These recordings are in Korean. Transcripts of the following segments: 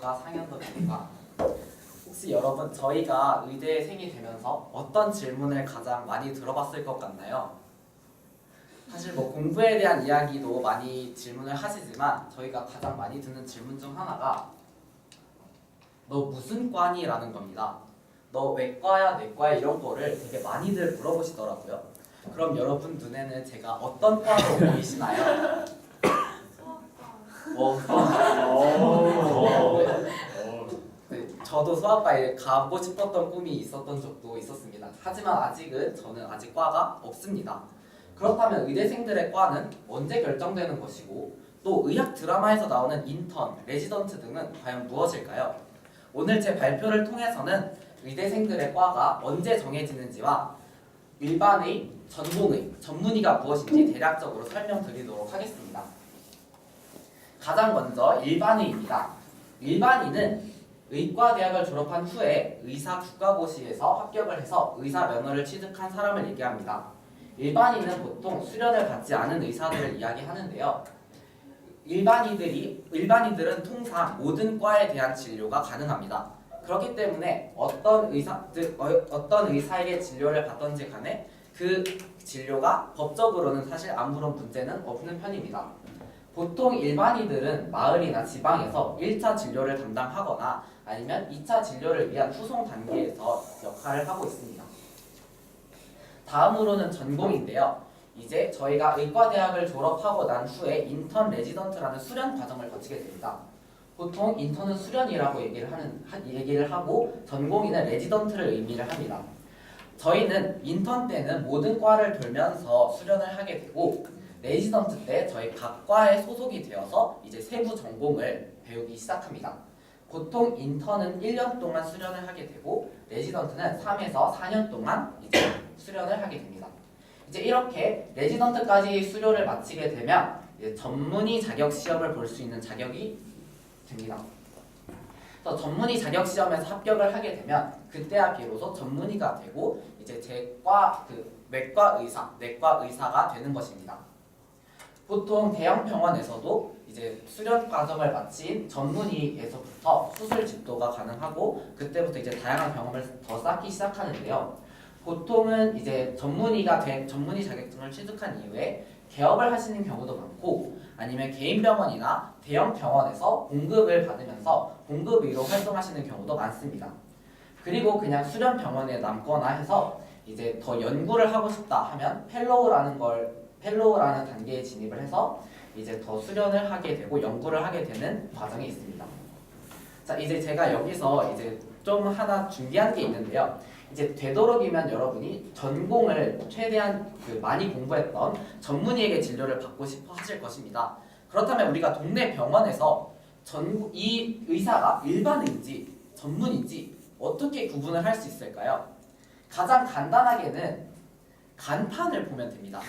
안녕하십니까, 상현덕입니다. 혹시 여러분 저희가 의대생이 되면서 어떤 질문을 가장 많이 들어봤을 것 같나요? 사실 뭐 공부에 대한 이야기도 많이 질문을 하시지만 저희가 가장 많이 듣는 질문 중 하나가 너 무슨 과니? 라는 겁니다. 너 외과야 내과야 이런 거를 되게 많이들 물어보시더라고요. 그럼 여러분 눈에는 제가 어떤 과로 보이시나요? 네, 저도 수학과에 가고 싶었던 꿈이 있었던 적도 있었습니다. 하지만 저는 아직 과가 없습니다. 그렇다면 의대생들의 과는 언제 결정되는 것이고 또 의학 드라마에서 나오는 인턴, 레지던트 등은 과연 무엇일까요? 오늘 제 발표를 통해서는 의대생들의 과가 언제 정해지는지와 일반의, 전공의, 전문의가 무엇인지 대략적으로 설명드리도록 하겠습니다. 가장 먼저 일반의입니다. 일반의는 의과대학을 졸업한 후에 의사 국가고시에서 합격을 해서 의사 면허를 취득한 사람을 얘기합니다. 일반의는 보통 수련을 받지 않은 의사들을 이야기하는데요. 일반의들은 통상 모든 과에 대한 진료가 가능합니다. 그렇기 때문에 어떤 의사에게 진료를 받던지 간에 그 진료가 법적으로는 사실 아무런 문제는 없는 편입니다. 보통 일반의들은 마을이나 지방에서 1차 진료를 담당하거나 아니면 2차 진료를 위한 후송 단계에서 역할을 하고 있습니다. 다음으로는 전공인데요. 이제 저희가 의과대학을 졸업하고 난 후에 인턴 레지던트라는 수련 과정을 거치게 됩니다. 보통 인턴은 수련이라고 얘기를 하고 전공인은 레지던트를 의미를 합니다. 저희는 인턴 때는 모든 과를 돌면서 수련을 하게 되고 레지던트 때 저희 각 과에 소속이 되어서 이제 세부 전공을 배우기 시작합니다. 보통 인턴은 1년 동안 수련을 하게 되고 레지던트는 3에서 4년 동안 이제 수련을 하게 됩니다. 이제 이렇게 레지던트까지 수료를 마치게 되면 이제 전문의 자격 시험을 볼 수 있는 자격이 됩니다. 그래서 전문의 자격 시험에서 합격을 하게 되면 그때야 비로소 전문의가 되고 이제 제과 외과 의사, 내과 의사가 되는 것입니다. 보통 대형 병원에서도 이제 수련 과정을 마친 전문의에서부터 수술 집도가 가능하고 그때부터 이제 다양한 경험을 더 쌓기 시작하는데요. 보통은 이제 전문의 자격증을 취득한 이후에 개업을 하시는 경우도 많고 아니면 개인 병원이나 대형 병원에서 공급을 받으면서 공급의로 활동하시는 경우도 많습니다. 그리고 그냥 수련 병원에 남거나 해서 이제 더 연구를 하고 싶다 하면 펠로우라는 단계에 진입을 해서 이제 더 수련을 하게 되고 연구를 하게 되는 과정이 있습니다. 자, 이제 제가 여기서 이제 좀 하나 준비한 게 있는데요. 이제 되도록이면 여러분이 전공을 최대한 많이 공부했던 전문의에게 진료를 받고 싶어 하실 것입니다. 그렇다면 우리가 동네 병원에서 이 의사가 일반인지 전문인지 어떻게 구분을 할 수 있을까요? 가장 간단하게는 간판을 보면 됩니다.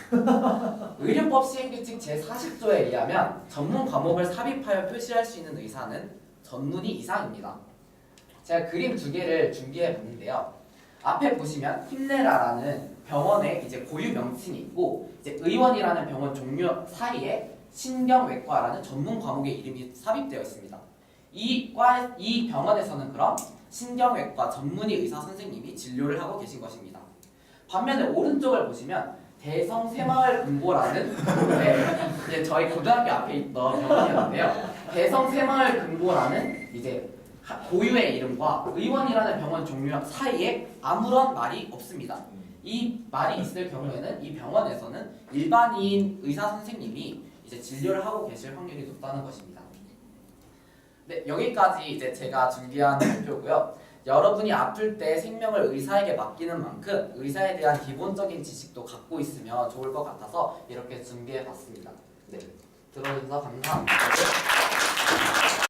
의료법 시행규칙 제40조에 의하면 전문 과목을 삽입하여 표시할 수 있는 의사는 전문의 이상입니다. 제가 그림 2개를 준비해 봤는데요. 앞에 보시면 힘내라라는 병원의 이제 고유 명칭이 있고 이제 의원이라는 병원 종류 사이에 신경외과라는 전문 과목의 이름이 삽입되어 있습니다. 이 병원에서는 그럼 신경외과 전문의 의사 선생님이 진료를 하고 계신 것입니다. 반면에 오른쪽을 보시면 대성새마을금고라는 이제 저희 고등학교 앞에 있던 병원이었는데요. 대성새마을금고라는 이제 고유의 이름과 의원이라는 병원 종류 사이에 아무런 말이 없습니다. 이 말이 있을 경우에는 이 병원에서는 일반인 의사 선생님이 이제 진료를 하고 계실 확률이 높다는 것입니다. 네, 여기까지 이제 제가 준비한 발표고요. 여러분이 아플 때 생명을 의사에게 맡기는 만큼 의사에 대한 기본적인 지식도 갖고 있으면 좋을 것 같아서 이렇게 준비해 봤습니다. 네, 들어주셔서 감사합니다.